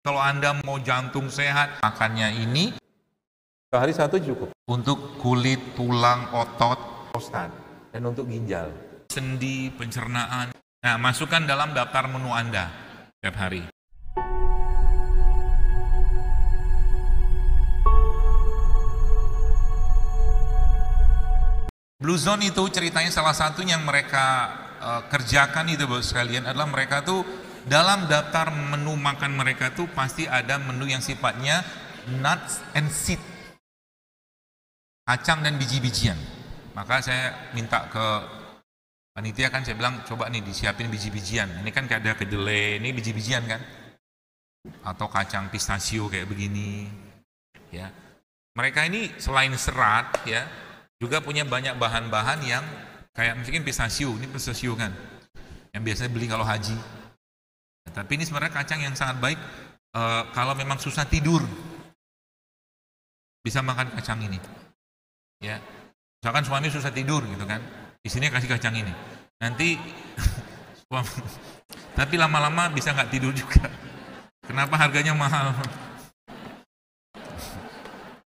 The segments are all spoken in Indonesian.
Kalau Anda mau jantung sehat, makannya ini sehari satu cukup. Untuk kulit, tulang, otot, prostat, dan untuk ginjal, sendi, pencernaan. Nah, masukkan dalam daftar menu Anda setiap hari. Blue Zone itu ceritanya salah satu yang mereka kerjakan itu Bapak sekalian adalah mereka tuh dalam daftar menu makan mereka tuh pasti ada menu yang sifatnya nuts and seed, kacang dan biji-bijian. Maka saya minta ke panitia kan, saya bilang coba nih disiapin biji-bijian. Ini kan kayak ada kedelai, ini biji-bijian kan, atau kacang pistachio kayak begini. Ya, mereka ini selain serat ya, juga punya banyak bahan-bahan yang kayak mungkin pistachio, ini pistachio kan, yang biasanya beli kalau haji. Tapi ini sebenarnya kacang yang sangat baik kalau memang susah tidur, bisa makan kacang ini. Ya, misalkan suami susah tidur gitu kan, di sini kasih kacang ini. Nanti tapi lama-lama bisa nggak tidur juga. Kenapa harganya mahal?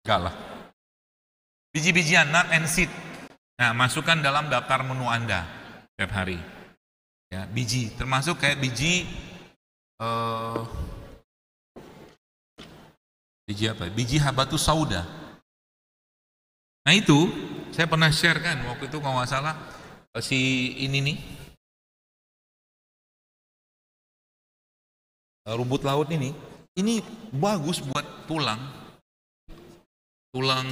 Enggak lah. Biji-bijian, nut and seed. Nah, masukkan dalam daftar menu Anda setiap hari. Ya, biji, termasuk kayak biji apa? Biji habatus sauda. Nah itu saya pernah share kan waktu itu kalau nggak salah si ini nih rumput laut ini bagus buat tulang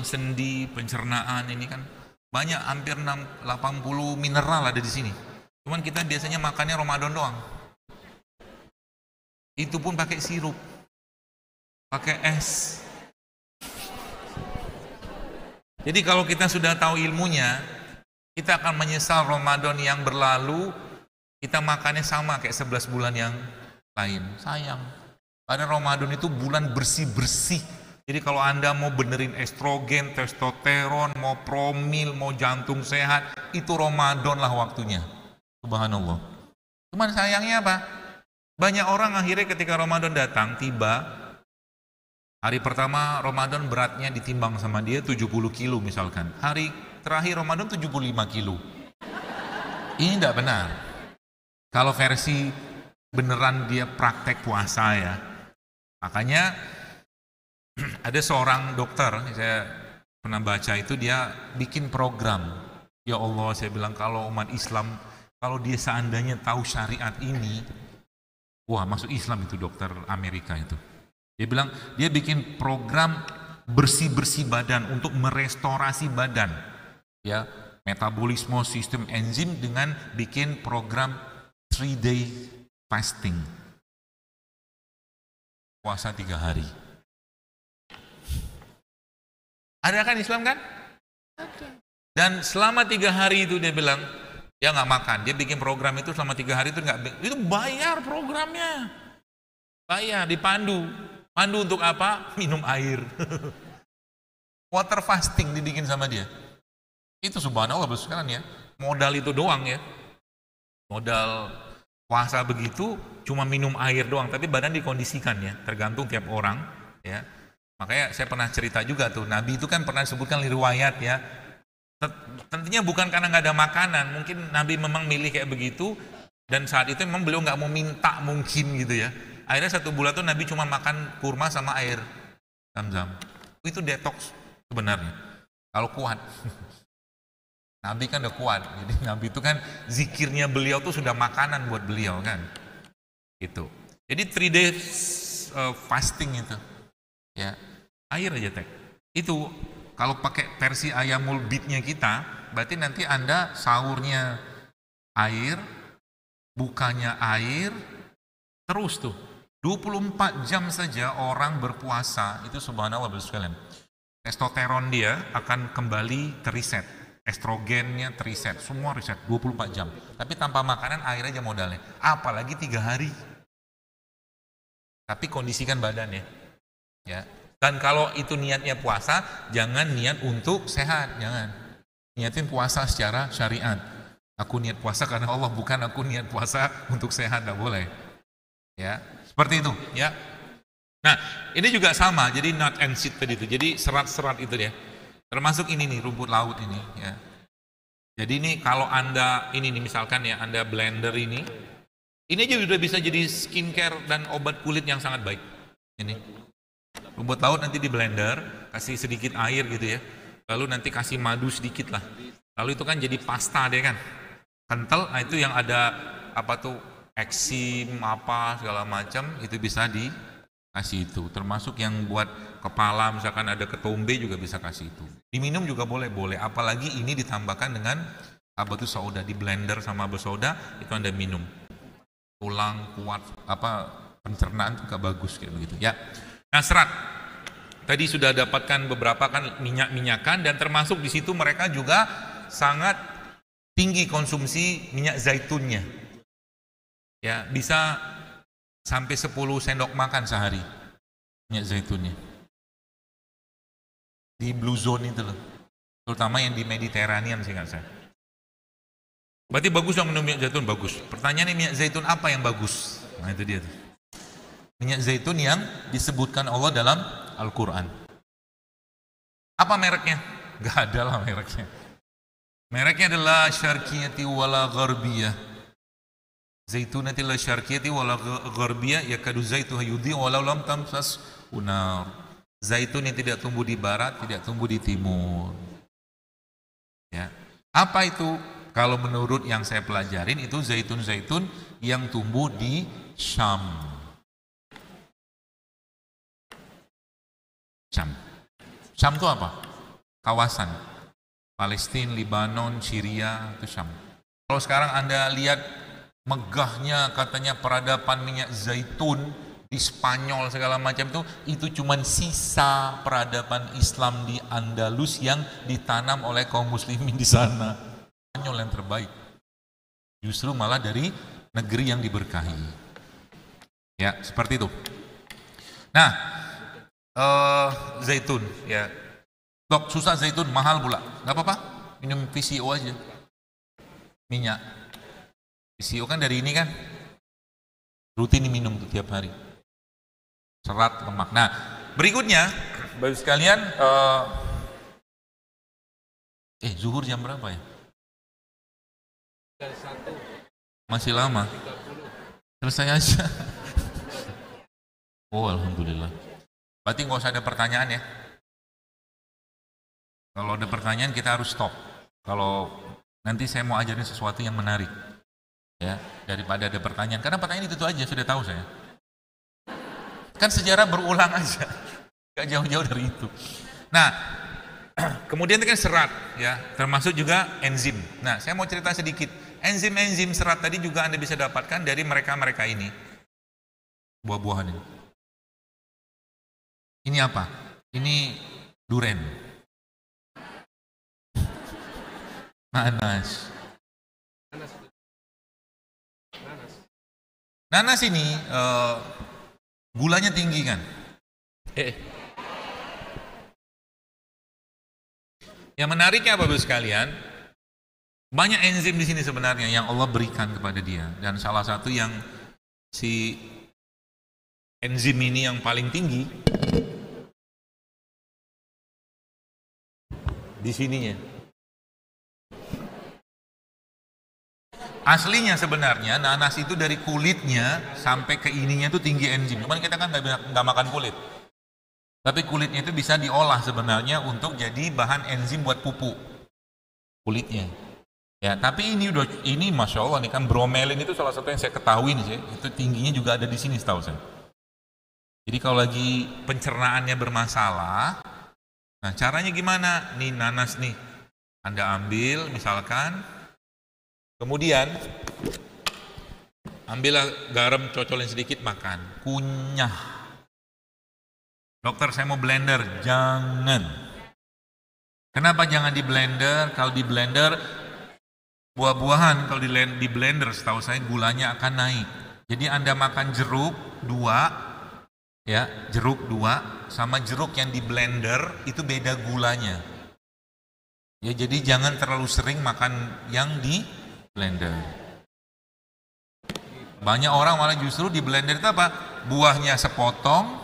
sendi, pencernaan. Ini kan banyak, hampir 80 mineral ada di sini. Cuman kita biasanya makannya Ramadan doang. Itu pun pakai sirup, pakai es. Jadi kalau kita sudah tahu ilmunya, kita akan menyesal Ramadan yang berlalu kita makannya sama kayak 11 bulan yang lain. Sayang. Karena Ramadan itu bulan bersih-bersih. Jadi kalau Anda mau benerin estrogen, testosteron, mau promil, mau jantung sehat, itu Ramadan lah waktunya. Subhanallah. Cuman sayangnya apa? Banyak orang akhirnya ketika Ramadan datang, tiba, hari pertama Ramadan beratnya ditimbang sama dia 70 kilo misalkan. Hari terakhir Ramadan 75 kilo. Ini tidak benar. Kalau versi beneran dia praktek puasa ya. Makanya ada seorang dokter, saya pernah baca itu, dia bikin program. Ya Allah, saya bilang kalau umat Islam, kalau dia seandainya tahu syariat ini, wah masuk Islam itu dokter Amerika itu. Dia bilang dia bikin program bersih-bersih badan untuk merestorasi badan. Ya, metabolisme, sistem enzim dengan bikin program 3-day fasting. Puasa 3 hari. Ada kan Islam kan? Dan selama 3 hari itu dia bilang, dia nggak makan. Dia bikin program itu selama 3 hari itu itu bayar programnya. Bayar, dipandu. Pandu untuk apa? Minum air. Water fasting dibikin sama dia. Itu subhanallah sekarang ya. Modal itu doang ya. Modal puasa begitu cuma minum air doang, tapi badan dikondisikan ya, tergantung tiap orang ya. Makanya saya pernah cerita juga tuh, Nabi itu kan pernah disebutkan di riwayat ya. Tentunya bukan karena nggak ada makanan, mungkin Nabi memang milih kayak begitu, dan saat itu memang beliau nggak mau minta mungkin gitu ya. Akhirnya 1 bulan tuh Nabi cuma makan kurma sama air Zam-Zam. Itu detox sebenarnya. Kalau kuat. Nabi kan udah kuat, jadi Nabi itu kan zikirnya beliau tuh sudah makanan buat beliau kan. Itu. Jadi 3 days fasting itu. Ya, air aja teh. Itu kalau pakai versi ayamul bidnya kita, berarti nanti Anda sahurnya air, bukanya air, terus tuh 24 jam saja orang berpuasa itu subhanallah sekalian. Testosteron dia akan kembali teriset, estrogennya teriset, semua riset 24 jam. Tapi tanpa makanan, air aja modalnya. Apalagi 3 hari. Tapi kondisikan badannya. Ya, dan kalau itu niatnya puasa, jangan niat untuk sehat, jangan. Niatin puasa secara syariat. Aku niat puasa karena Allah, bukan aku niat puasa untuk sehat, tidak boleh. Ya, seperti itu. Ya, Nah, ini juga sama, jadi nut and seed tadi itu, jadi serat-serat itu ya. Termasuk ini nih, rumput laut ini ya. Jadi ini kalau Anda, ini nih misalkan ya, Anda blender ini aja udah bisa jadi skincare dan obat kulit yang sangat baik. Ini, rumput laut nanti di blender, kasih sedikit air gitu ya. Lalu nanti kasih madu sedikit lah. Lalu itu kan jadi pasta deh kan. Kental, nah itu yang ada apa tuh, eksim, apa, segala macam, itu bisa dikasih itu. Termasuk yang buat kepala, misalkan ada ketombe juga bisa kasih itu. Diminum juga boleh. Apalagi ini ditambahkan dengan apa tuh soda, di blender sama bersoda, itu Anda minum. Tulang kuat, apa pencernaan juga bagus kayak begitu ya. Nah, serat tadi sudah dapatkan beberapa kan minyak-minyakan, dan termasuk di situ mereka juga sangat tinggi konsumsi minyak zaitunnya. Ya, bisa sampai 10 sendok makan sehari minyak zaitunnya. Di blue zone itu loh. Terutama yang di Mediterranean seingat saya. Berarti bagus yang minum minyak zaitun, bagus. Pertanyaannya, minyak zaitun apa yang bagus? Nah itu dia tuh. Minyak zaitun yang disebutkan Allah dalam Al-Quran. Apa mereknya? Gak ada lah mereknya. Mereknya adalah syarqiyati wala gharbiyah. Zaitunati la syarqiyati wala gharbiyah yakadu zaituha yudhi walau lam tamsas unar. Zaitun yang tidak tumbuh di barat, tidak tumbuh di timur. Ya. Apa itu? Kalau menurut yang saya pelajarin, itu zaitun-zaitun yang tumbuh di Syam. Syam itu apa? Kawasan Palestina, Lebanon, Syria, itu Syam. Kalau sekarang Anda lihat megahnya katanya peradaban minyak zaitun di Spanyol segala macam itu cuman sisa peradaban Islam di Andalus yang ditanam oleh kaum muslimin di sana. Spanyol yang terbaik. Justru malah dari negeri yang diberkahi. Ya, seperti itu. Nah, zaitun ya. Dok, susah zaitun, mahal pula. Gak apa-apa, minum VCO aja. Minyak. VCO kan dari ini kan. Rutin diminum tuh tiap hari. Serat, lemak. Nah, berikutnya, Bapak sekalian, zuhur jam berapa ya? Masih lama. Selesai aja. Oh, alhamdulillah. Berarti nggak usah ada pertanyaan ya. Kalau ada pertanyaan kita harus stop. Kalau nanti saya mau ajarin sesuatu yang menarik, ya, daripada ada pertanyaan. Karena pertanyaan itu aja sudah tahu saya. Kan sejarah berulang aja, nggak jauh-jauh dari itu. Nah, kemudian itu kan serat, ya, termasuk juga enzim. Nah, saya mau cerita sedikit. Enzim-enzim serat tadi juga Anda bisa dapatkan dari mereka-mereka ini. Buah-buahan ini. Ini apa? Ini duren. Nanas. Nanas ini gulanya tinggi kan? Yang menariknya Bapak sekalian, banyak enzim di sini sebenarnya yang Allah berikan kepada dia, dan salah satu yang si enzim ini yang paling tinggi di sininya. Aslinya sebenarnya nanas itu dari kulitnya sampai ke ininya itu tinggi enzim. Cuman kita kan nggak makan kulit. Tapi kulitnya itu bisa diolah sebenarnya untuk jadi bahan enzim buat pupuk kulitnya. Ya, tapi ini masya Allah nih kan, bromelin itu salah satu yang saya ketahui nih, itu tingginya juga ada di sini setahu saya. Jadi kalau lagi pencernaannya bermasalah, nah caranya gimana? Nih nanas nih, Anda ambil misalkan, kemudian ambillah garam, cocolin sedikit, makan, kunyah. Dokter, saya mau blender. Jangan. Kenapa jangan di blender? Kalau di blender, buah-buahan kalau di blender setahu saya gulanya akan naik. Jadi Anda makan jeruk 2, ya, jeruk 2 sama jeruk yang di blender itu beda gulanya. Ya, jadi jangan terlalu sering makan yang di blender. Banyak orang malah justru di blender itu apa? Buahnya sepotong,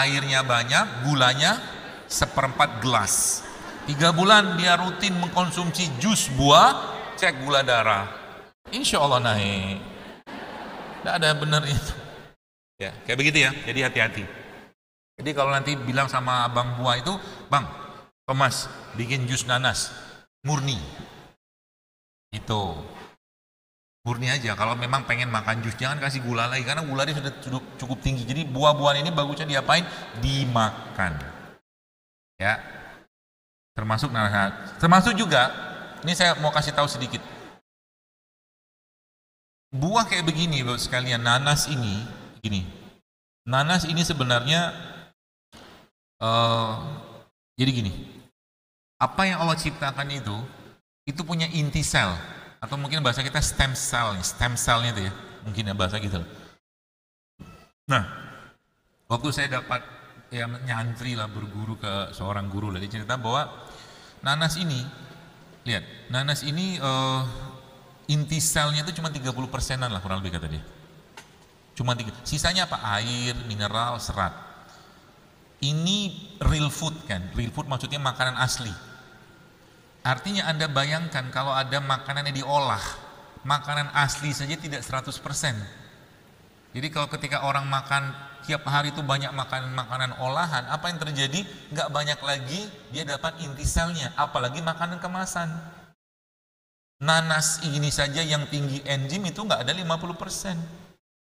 airnya banyak, gulanya 1/4 gelas. 3 bulan dia rutin mengkonsumsi jus buah, cek gula darah, insya Allah naik. Tidak ada benar itu. Ya, kayak begitu ya. Jadi hati-hati. Jadi kalau nanti bilang sama abang buah itu, bang, Thomas bikin jus nanas murni, itu murni aja. Kalau memang pengen makan jus, jangan kasih gula lagi karena gulanya sudah cukup tinggi. Jadi buah-buahan ini bagusnya diapain? Dimakan. Ya, termasuk nanas. Termasuk juga, ini saya mau kasih tahu sedikit. Buah kayak begini, Bapak sekalian, nanas ini, gini. Nanas ini sebenarnya jadi gini. Apa yang Allah ciptakan itu punya inti sel, atau mungkin bahasa kita stem cellnya itu ya, mungkin ya bahasa gitu. Nah, waktu saya dapat ya nyantri lah, berguru ke seorang guru lah, dia cerita bahwa nanas ini, lihat, nanas ini inti selnya itu cuma 30%-an lah kurang lebih kata dia. Cuma 3, sisanya apa? Air, mineral, serat. Ini real food kan, real food maksudnya makanan asli. Artinya Anda bayangkan kalau ada makanan yang diolah, makanan asli saja tidak 100%. Jadi kalau ketika orang makan tiap hari itu banyak makanan olahan, apa yang terjadi? Nggak banyak lagi dia dapat inti selnya, apalagi makanan kemasan. Nanas ini saja yang tinggi enzim itu nggak ada 50%.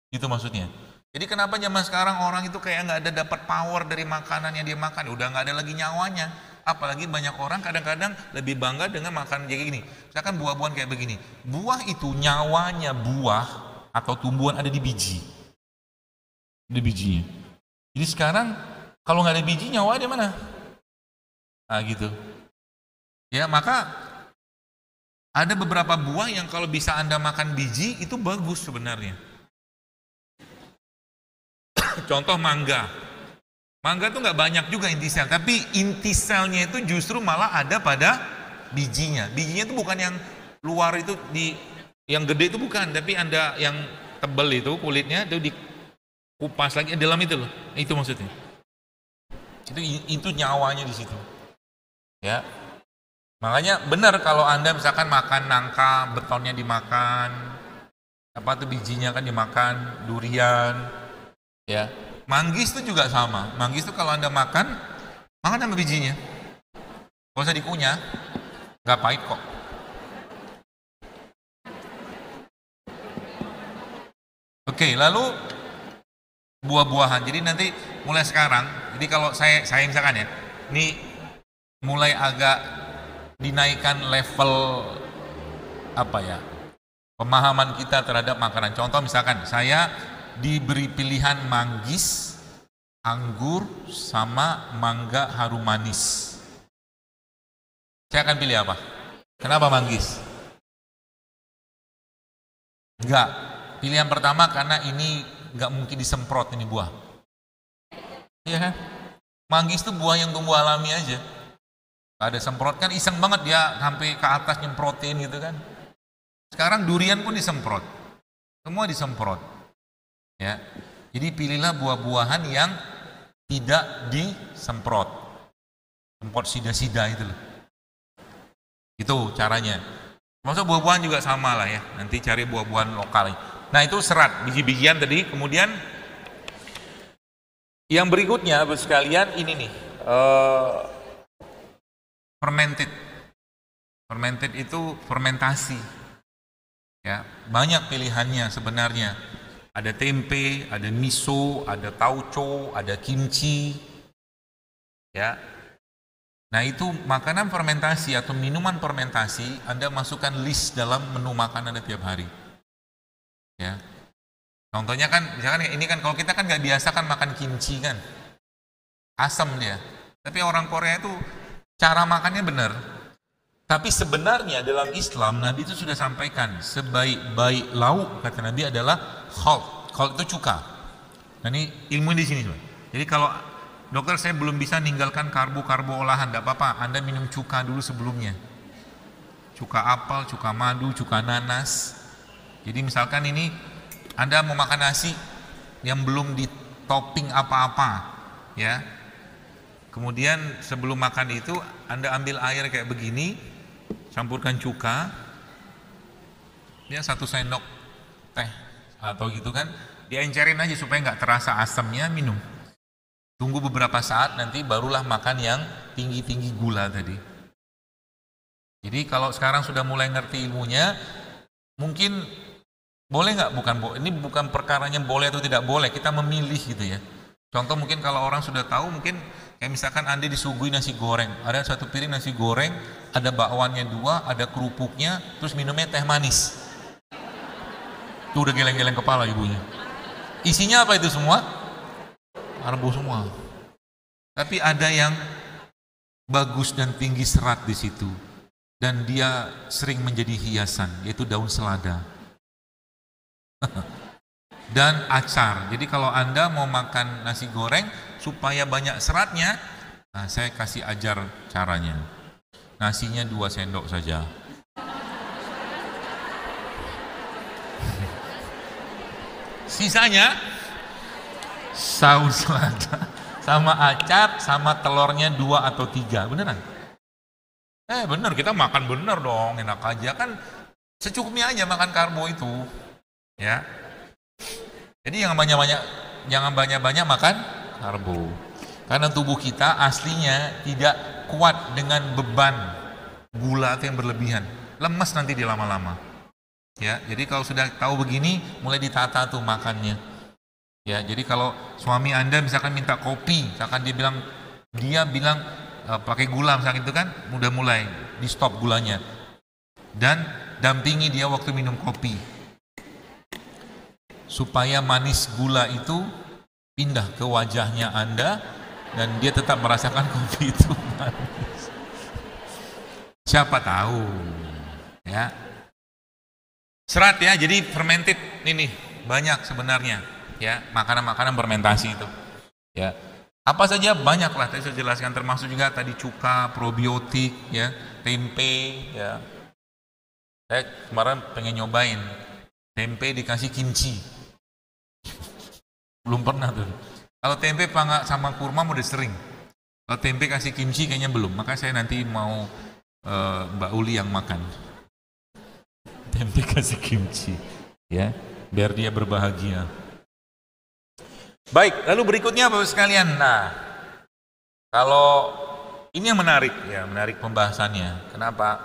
Itu maksudnya. Jadi kenapa zaman sekarang orang itu kayak nggak ada dapat power dari makanan yang dia makan, udah nggak ada lagi nyawanya. Apalagi banyak orang kadang-kadang lebih bangga dengan makan kayak gini. Misalkan buah-buahan kayak begini. Buah itu nyawanya buah atau tumbuhan ada di biji. Di bijinya. Jadi sekarang kalau nggak ada biji, nyawa di mana? Nah gitu. Ya maka ada beberapa buah yang kalau bisa Anda makan biji itu bagus sebenarnya. Contoh mangga. Mangga tuh nggak banyak juga inti sel, tapi inti selnya itu justru malah ada pada bijinya. Bijinya itu bukan yang luar itu yang gede itu bukan, tapi Anda yang tebal itu kulitnya itu dikupas lagi dalam itu loh. Itu maksudnya. Itu nyawanya di situ. Ya. Makanya benar kalau Anda misalkan makan nangka, betonnya dimakan, apa tuh bijinya kan dimakan, durian. Ya, manggis itu juga sama. Manggis itu kalau Anda makan sama bijinya. Gak usah dikunyah, gak pahit kok. Oke, lalu buah-buahan. Jadi nanti mulai sekarang, jadi kalau saya misalkan ya, ini mulai agak dinaikkan level apa ya, pemahaman kita terhadap makanan. Contoh misalkan saya diberi pilihan manggis, anggur, sama mangga harum manis. Saya akan pilih apa? Kenapa manggis? Enggak. Pilihan pertama karena ini enggak mungkin disemprot ini buah. Iya kan? Manggis itu buah yang tumbuh alami aja. Gak ada semprot, kan iseng banget dia sampai ke atas nyemprotin gitu kan. Sekarang durian pun disemprot. Semua disemprot. Ya, jadi pilihlah buah-buahan yang tidak disemprot, semprot sida-sida itu loh. Itu caranya. Maksud buah-buahan juga sama lah ya. Nanti cari buah-buahan lokal. Nah itu serat, biji-bijian tadi. Kemudian yang berikutnya, Bapak sekalian, ini nih, fermented. Fermented itu fermentasi. Ya, banyak pilihannya sebenarnya. Ada tempe, ada miso, ada tauco, ada kimchi. Ya. Nah, itu makanan fermentasi atau minuman fermentasi Anda masukkan list dalam menu makan Anda tiap hari. Ya. Contohnya kan, misalkan ini kan kalau kita kan nggak biasa kan makan kimchi kan. Asam dia. Tapi orang Korea itu cara makannya benar. Tapi sebenarnya dalam Islam Nabi itu sudah sampaikan sebaik-baik lauk kata Nabi adalah khalt. Khalt itu cuka. Nah ini ilmu di sini. Jadi kalau dokter saya belum bisa ninggalkan karbo olahan, tidak apa-apa. Anda minum cuka dulu sebelumnya. Cuka apel, cuka madu, cuka nanas. Jadi misalkan ini Anda mau makan nasi yang belum di topping apa-apa, ya. Kemudian sebelum makan itu Anda ambil air kayak begini, campurkan cuka, ya 1 sendok teh atau gitu kan, diencerin aja supaya nggak terasa asamnya, minum. Tunggu beberapa saat, nanti barulah makan yang tinggi-tinggi gula tadi. Jadi kalau sekarang sudah mulai ngerti ilmunya, mungkin boleh nggak, ini bukan perkaranya boleh atau tidak boleh, kita memilih gitu ya. Contoh mungkin kalau orang sudah tahu, mungkin kayak misalkan Anda disuguhi nasi goreng, ada 1 piring nasi goreng, ada bakwannya 2, ada kerupuknya, terus minumnya teh manis. Tuh udah geleng-geleng kepala ibunya. Isinya apa itu semua? Karbo semua. Tapi ada yang bagus dan tinggi serat di situ, dan dia sering menjadi hiasan, yaitu daun selada dan acar. Jadi kalau Anda mau makan nasi goreng supaya banyak seratnya, nah saya kasih ajar caranya. Nasinya 2 sendok saja. Sisanya saus lada sama acar sama telurnya 2 atau 3. Beneran? Bener, kita makan bener dong, enak aja kan, secukupnya aja makan karbo itu. Ya. Jadi jangan banyak-banyak makan karbo. Karena tubuh kita aslinya tidak kuat dengan beban gula yang berlebihan. Lemes nanti di lama-lama. Ya, jadi kalau sudah tahu begini, mulai ditata tuh makannya. Ya, jadi kalau suami Anda misalkan minta kopi, misalkan dia bilang pakai gula misalkan itu kan, udah mulai di stop gulanya. Dan dampingi dia waktu minum kopi. Supaya manis gula itu pindah ke wajahnya Anda dan dia tetap merasakan kopi itu manis. Siapa tahu, ya. Serat ya, jadi fermented ini banyak sebenarnya, ya, makanan-makanan fermentasi itu. Ya. Apa saja banyak lah, tadi saya jelaskan, termasuk juga tadi cuka, probiotik, ya, tempe, ya. Saya kemarin pengen nyobain tempe dikasih kimchi. Belum pernah tuh. Kalau tempe sama kurma udah sering. Kalau tempe kasih kimchi kayaknya belum. Maka saya nanti mau Mbak Uli yang makan. Tempe kasih kimchi, ya, biar dia berbahagia. Baik, lalu berikutnya Bapak sekalian. Nah, kalau ini yang menarik, ya, menarik pembahasannya. Kenapa?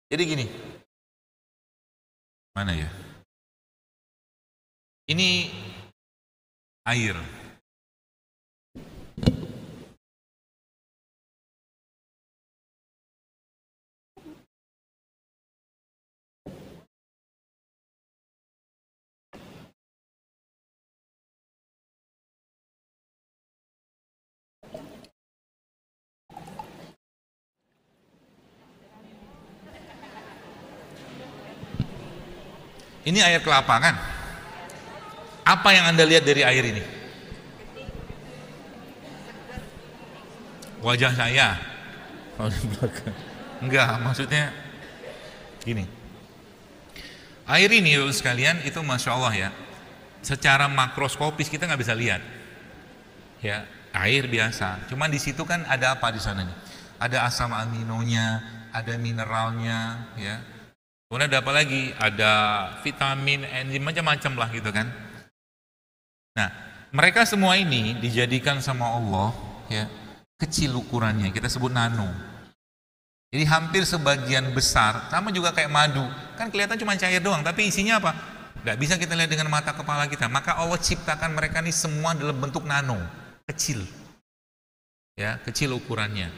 Jadi gini. Mana ya? Ini air. Ini air kelapa kan? Apa yang Anda lihat dari air ini? Wajah saya. Oh, di belakang. Enggak, maksudnya gini. Air ini sekalian itu Masya Allah ya, secara makroskopis kita nggak bisa lihat. Ya, air biasa. Cuman di situ kan ada apa di sana nih? Ada asam aminonya, ada mineralnya, ya. Kemudian ada apa lagi? Ada vitamin, enzim, macam-macam lah gitu kan. Nah, mereka semua ini dijadikan sama Allah, ya, kecil ukurannya, kita sebut nano. Jadi hampir sebagian besar, sama juga kayak madu, kan kelihatan cuma cair doang, tapi isinya apa? Nggak bisa kita lihat dengan mata kepala kita. Maka Allah ciptakan mereka ini semua dalam bentuk nano, kecil, ya, kecil ukurannya.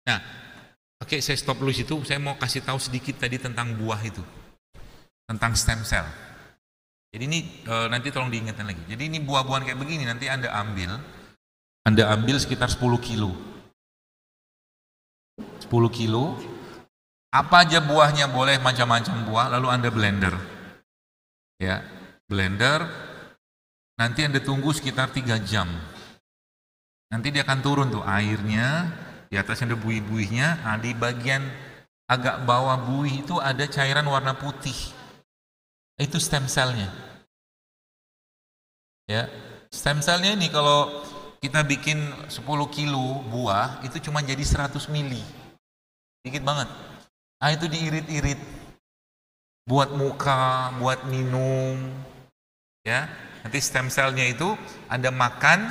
Nah, oke, saya stop dulu situ. Saya mau kasih tahu sedikit tadi tentang buah itu, tentang stem cell. Jadi ini nanti tolong diingatkan lagi. Jadi ini buah-buahan kayak begini nanti Anda ambil sekitar 10 kilo. 10 kilo. Apa aja buahnya boleh, macam-macam buah, lalu Anda blender. Ya, blender. Nanti Anda tunggu sekitar 3 jam. Nanti dia akan turun tuh airnya, di atas ada buih-buihnya. Nah, di bagian agak bawah buih itu ada cairan warna putih. Itu stem cell-nya. Ya, stem cell-nya ini kalau kita bikin 10 kilo buah itu cuma jadi 100 mili, dikit banget. Nah itu diirit-irit buat muka, buat minum, ya. Nanti stem cellnya itu Anda makan,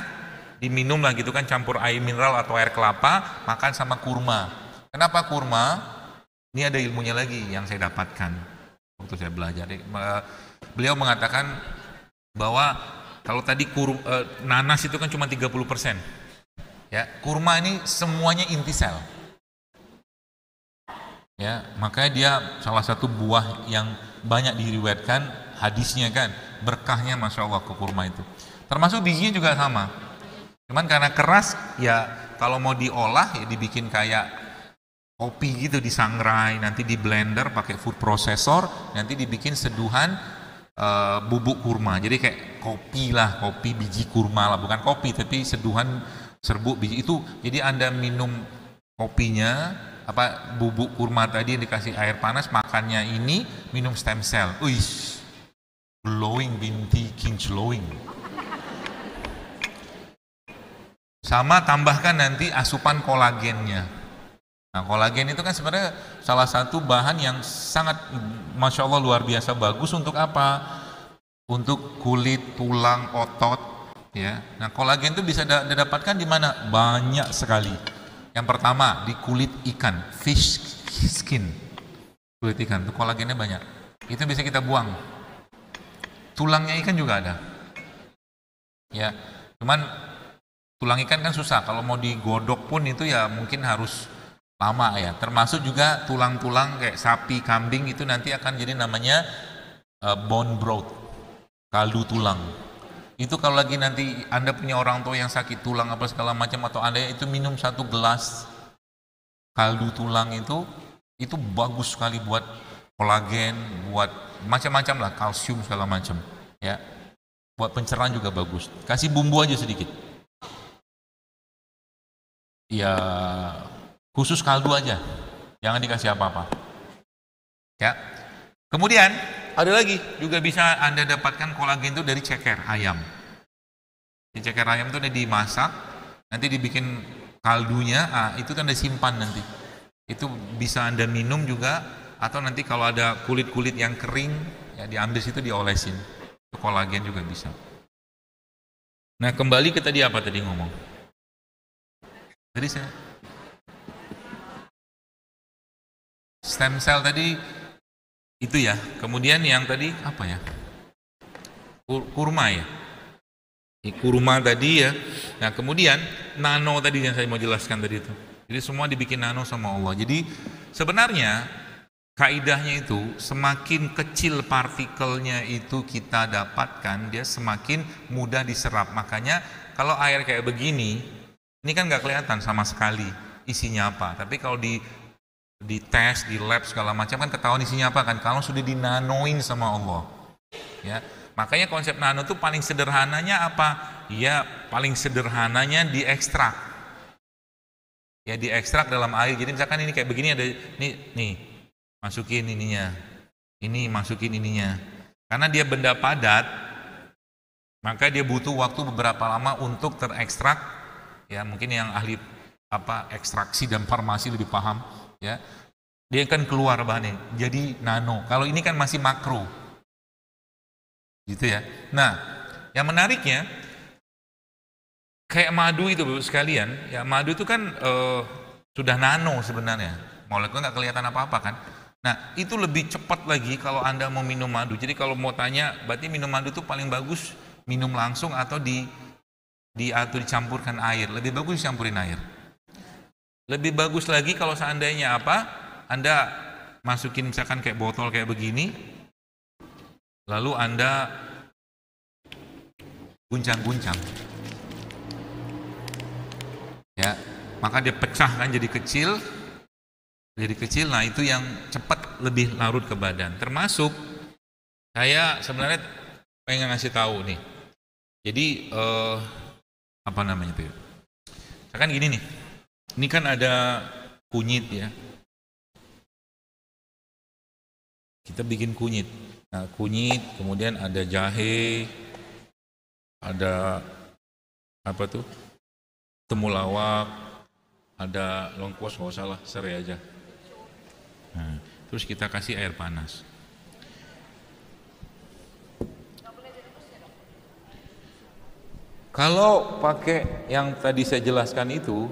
diminum lah gitu kan, campur air mineral atau air kelapa, makan sama kurma. Kenapa kurma? Ini ada ilmunya lagi yang saya dapatkan waktu saya belajar. Beliau mengatakan bahwa kalau tadi nanas itu kan cuma 30%. Ya, kurma ini semuanya inti sel. Ya, makanya dia salah satu buah yang banyak diriwayatkan hadisnya kan, berkahnya Masya Allah ke kurma itu. Termasuk bijinya juga sama. Cuman karena keras, ya kalau mau diolah ya dibikin kayak kopi gitu, disangrai, nanti di blender pakai food processor, nanti dibikin seduhan bubuk kurma. Jadi kayak kopi lah, kopi biji kurma lah, bukan kopi tapi seduhan serbuk biji itu. Jadi Anda minum kopinya, bubuk kurma tadi dikasih air panas, makannya ini, minum stem cell. Uish, glowing binti kinclowing. Sama tambahkan nanti asupan kolagennya. Nah, kolagen itu kan sebenarnya salah satu bahan yang sangat Masya Allah luar biasa bagus untuk apa? Untuk kulit, tulang, otot, ya. Nah, kolagen itu bisa didapatkan di mana? Banyak sekali. Yang pertama di kulit ikan, fish skin, kulit ikan itu kolagennya banyak. Itu bisa kita buang. Tulangnya ikan juga ada. Ya, cuman tulang ikan kan susah. Kalau mau digodok pun itu ya mungkin harus lama ya. Termasuk juga tulang-tulang kayak sapi, kambing itu nanti akan jadi namanya bone broth, kaldu tulang. Itu kalau lagi nanti Anda punya orang tua yang sakit tulang apa segala macam, atau Anda itu minum 1 gelas kaldu tulang itu bagus sekali buat kolagen, buat macam-macam lah, kalsium segala macam, ya. Buat pencernaan juga bagus. Kasih bumbu aja sedikit. Ya, khusus kaldu aja. Jangan dikasih apa-apa. Ya. Kemudian ada lagi juga bisa Anda dapatkan kolagen itu dari ceker ayam. Di ceker ayam itu udah dimasak, nanti dibikin kaldunya, itu kan disimpan nanti. Itu bisa Anda minum juga, atau nanti kalau ada kulit-kulit yang kering, ya diambil situ diolesin. Itu kolagen juga bisa. Nah, kembali ke tadi apa tadi ngomong? Tadi saya stem cell tadi itu ya. Kemudian yang tadi apa ya? Kurma ya. Kurma tadi ya. Nah, kemudian nano tadi yang saya mau jelaskan tadi itu. Jadi semua dibikin nano sama Allah. Jadi sebenarnya kaidahnya itu semakin kecil partikelnya itu kita dapatkan, dia semakin mudah diserap. Makanya kalau air kayak begini, ini kan nggak kelihatan sama sekali isinya apa. Tapi kalau di tes, di lab segala macam kan ketahuan isinya apa kan, kalau sudah dinanoin sama Allah. Ya, makanya konsep nano itu paling sederhananya apa? Ya, paling sederhananya diekstrak. Ya, diekstrak dalam air. Jadi misalkan ini kayak begini, ada nih masukin ininya, ini masukin ininya. Karena dia benda padat, maka dia butuh waktu beberapa lama untuk terekstrak. Ya, mungkin yang ahli ekstraksi dan farmasi lebih paham. Ya, dia akan keluar bahannya jadi nano. Kalau ini kan masih makro, gitu ya. Nah, yang menariknya kayak madu itu Bapak sekalian, ya madu itu kan sudah nano sebenarnya, molekul nggak kelihatan apa-apa kan. Nah, itu lebih cepat lagi kalau Anda mau minum madu. Jadi kalau mau tanya, berarti minum madu itu paling bagus minum langsung atau atau dicampurkan air. Lebih bagus dicampurin air. Lebih bagus lagi kalau seandainya Anda masukin misalkan kayak botol kayak begini, lalu Anda guncang-guncang, ya, maka dia pecah kan jadi kecil. Nah itu yang cepat lebih larut ke badan. Termasuk saya sebenarnya pengen ngasih tahu nih. Jadi apa namanya itu? Misalkan gini nih. Ini kan ada kunyit ya. Kita bikin kunyit. Nah, kunyit, kemudian ada jahe, ada apa tuh? temulawak, ada longkos, nggak usah lah, serai aja. Nah, terus kita kasih air panas. Kalau pakai yang tadi saya jelaskan itu,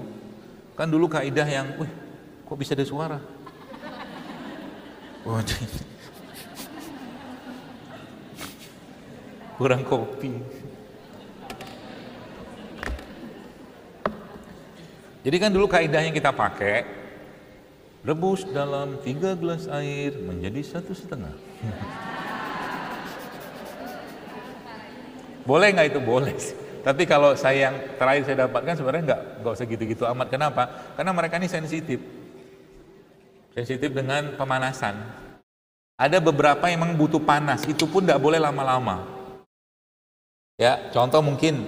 kan dulu kaidah yang, wih, kok bisa ada suara? Waduh, kurang kopi. Jadi kan dulu kaidah yang kita pakai, rebus dalam 3 gelas air menjadi 1,5. Boleh nggak itu? Boleh. Tapi kalau saya yang terakhir saya dapatkan sebenarnya nggak usah gitu-gitu amat. Kenapa? Karena mereka ini sensitif dengan pemanasan. Ada beberapa yang memang butuh panas, itu pun nggak boleh lama-lama. Ya, contoh mungkin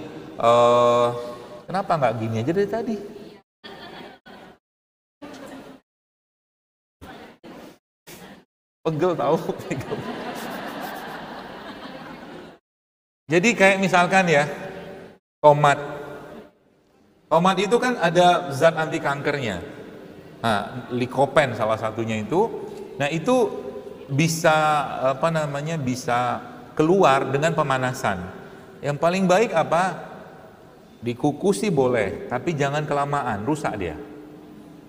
kenapa nggak gini aja dari tadi? Pegel tahu. Jadi kayak misalkan ya, tomat itu kan ada zat anti kankernya. Nah, likopen salah satunya itu. Nah, itu bisa bisa keluar dengan pemanasan. Yang paling baik apa? Dikukus sih boleh, tapi jangan kelamaan, rusak dia.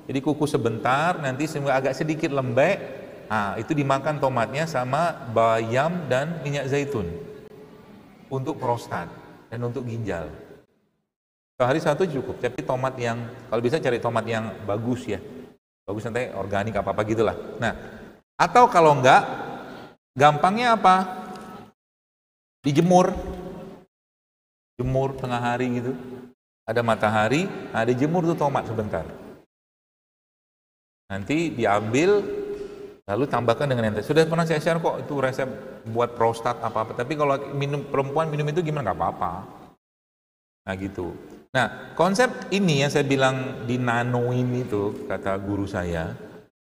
Jadi kukus sebentar, nanti agak sedikit lembek. Nah, itu dimakan tomatnya sama bayam dan minyak zaitun untuk prostat dan untuk ginjal. Sehari 1 cukup, tapi tomat yang, kalau bisa cari tomat yang bagus ya, bagus nanti organik apa-apa gitulah. Nah, atau kalau enggak, gampangnya apa? Dijemur, tengah hari gitu, ada matahari, ada jemur tuh tomat sebentar. Nanti diambil, lalu tambahkan dengan ente. Sudah pernah saya share kok itu resep buat prostat apa-apa. Tapi kalau perempuan minum itu gimana? Nggak apa-apa. Nah gitu. Nah, konsep ini yang saya bilang di nanoin itu, kata guru saya,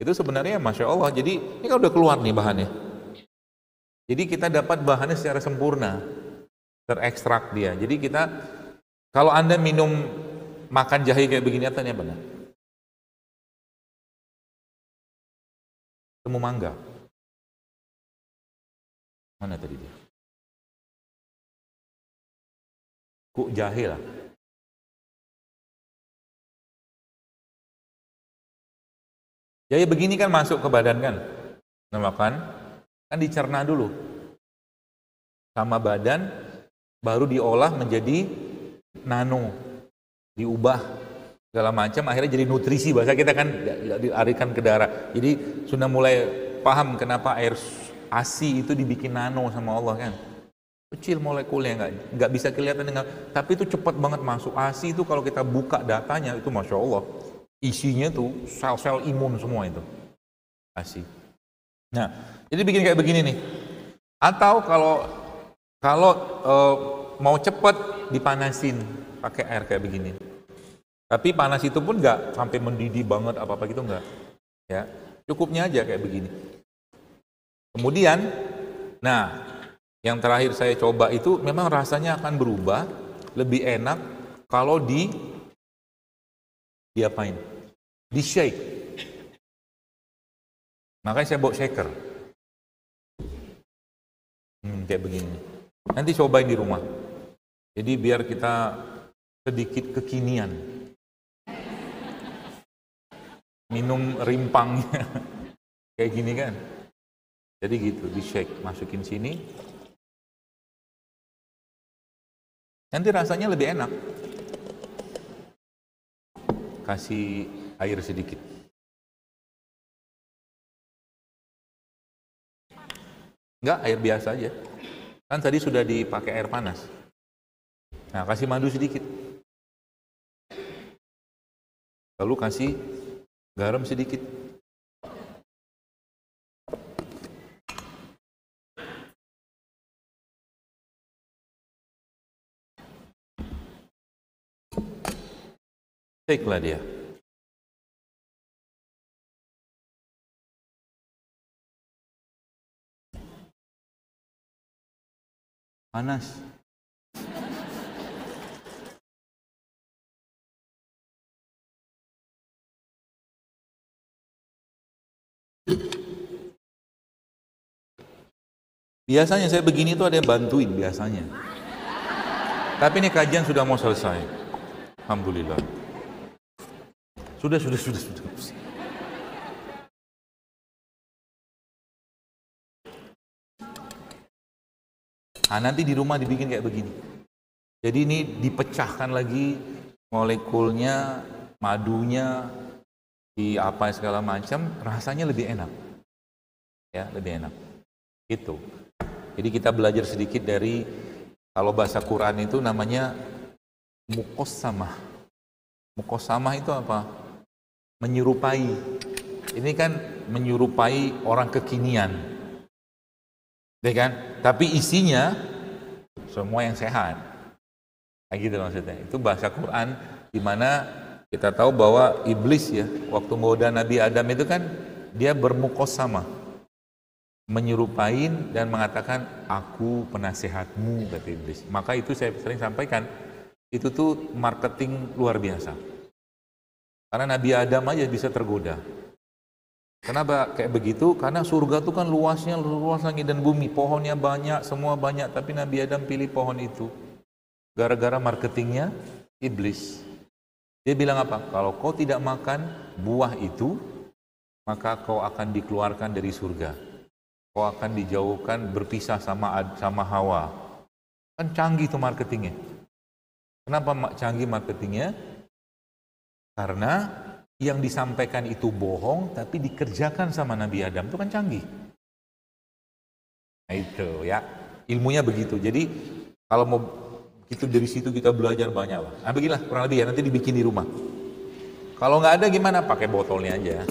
itu sebenarnya Masya Allah. Jadi ini kan udah keluar nih bahannya. Jadi kita dapat bahannya secara sempurna, terekstrak dia. Jadi kita, kalau Anda minum, makan jahe kayak begini, artinya benar. Temu mangga. Mana tadi dia? Kuk jahe lah. Jahe begini kan masuk ke badan kan? Nah, makan, kan dicerna dulu sama badan, baru diolah menjadi nano, diubah segala macam, akhirnya jadi nutrisi, bahasa kita kan dilarikan ke darah. Jadi sudah mulai paham kenapa air ASI itu dibikin nano sama Allah kan, kecil molekulnya, nggak bisa kelihatan dengan, tapi itu cepat banget masuk. ASI itu kalau kita buka datanya itu Masya Allah, isinya tuh sel-sel imun semua itu ASI. Nah, jadi bikin kayak begini nih. Atau kalau mau cepet dipanasin pakai air kayak begini. Tapi panas itu pun nggak sampai mendidih banget apa-apa gitu, nggak. Ya, cukupnya aja kayak begini. Kemudian, nah, yang terakhir saya coba itu memang rasanya akan berubah, lebih enak kalau diapain? Di shake. Makanya saya bawa shaker. Kayak begini. Nanti cobain di rumah. Jadi biar kita sedikit kekinian. Minum rimpangnya. Kayak gini kan. Jadi gitu, di shake, masukin sini. Nanti rasanya lebih enak. Kasih air sedikit. Enggak, air biasa aja. Kan tadi sudah dipakai air panas. Nah, kasih madu sedikit. Lalu kasih garam sedikit. Shake-lah dia. Panas. Biasanya saya begini tuh ada yang bantuin biasanya. Tapi ini kajian sudah mau selesai. Alhamdulillah. Sudah. Nah, nanti di rumah dibikin kayak begini. Jadi ini dipecahkan lagi molekulnya, madunya, di apa segala macam, rasanya lebih enak. Ya, lebih enak. Itu. Jadi kita belajar sedikit dari, kalau bahasa Quran itu namanya muqassamah. Muqassamah itu apa? Menyerupai. Ini kan menyerupai orang kekinian. Ya kan? Tapi isinya semua yang sehat. Nah, gitu maksudnya. Itu bahasa Quran di mana kita tahu bahwa iblis ya, waktu menggoda Nabi Adam itu kan dia bermuqassamah, menyerupain dan mengatakan aku penasehatmu, kata iblis. Maka itu saya sering sampaikan, itu tuh marketing luar biasa. Karena Nabi Adam aja bisa tergoda. Kenapa kayak begitu? Karena surga itu kan luasnya luas langit dan bumi, pohonnya banyak, semua banyak, tapi Nabi Adam pilih pohon itu. Gara-gara marketingnya iblis. Dia bilang apa? Kalau kau tidak makan buah itu, maka kau akan dikeluarkan dari surga. Kau akan dijauhkan, berpisah sama Hawa. Kan canggih tuh marketingnya. Kenapa canggih marketingnya? Karena yang disampaikan itu bohong, tapi dikerjakan sama Nabi Adam, itu kan canggih. Nah itu ya, ilmunya begitu. Jadi kalau mau itu dari situ kita belajar banyak lah. Nah beginilah kurang lebih ya, nanti dibikin di rumah. Kalau nggak ada gimana? Pakai botolnya aja.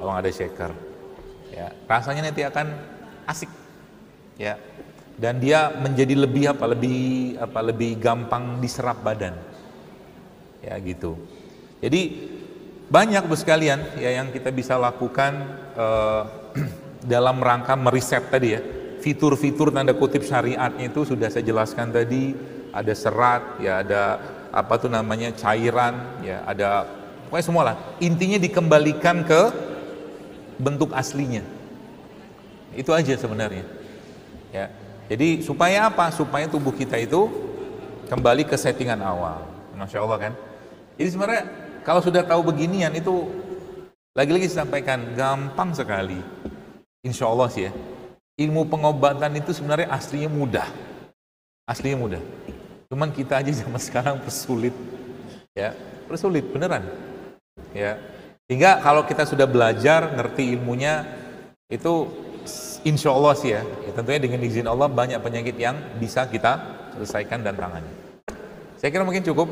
Kalau nggak ada shaker, ya rasanya nanti akan asik, ya. Dan dia menjadi lebih gampang diserap badan, ya gitu. Jadi banyak sekalian ya yang kita bisa lakukan dalam rangka meriset tadi ya. Fitur-fitur tanda kutip syariatnya itu sudah saya jelaskan tadi. Ada serat, ya ada apa tuh namanya cairan, ya ada pokoknya semua lah. Intinya dikembalikan ke bentuk aslinya. Itu aja sebenarnya. Ya. Jadi supaya apa? Supaya tubuh kita itu kembali ke settingan awal. Masya Allah kan. Jadi sebenarnya kalau sudah tahu beginian itu lagi-lagi sampaikan gampang sekali. Insya Allah sih ya. Ilmu pengobatan itu sebenarnya aslinya mudah. Aslinya mudah. Cuman kita aja zaman sekarang persulit. Ya, persulit beneran. Ya. Hingga kalau kita sudah belajar, ngerti ilmunya, itu insya Allah sih ya, tentunya dengan izin Allah banyak penyakit yang bisa kita selesaikan dan tangani. Saya kira mungkin cukup.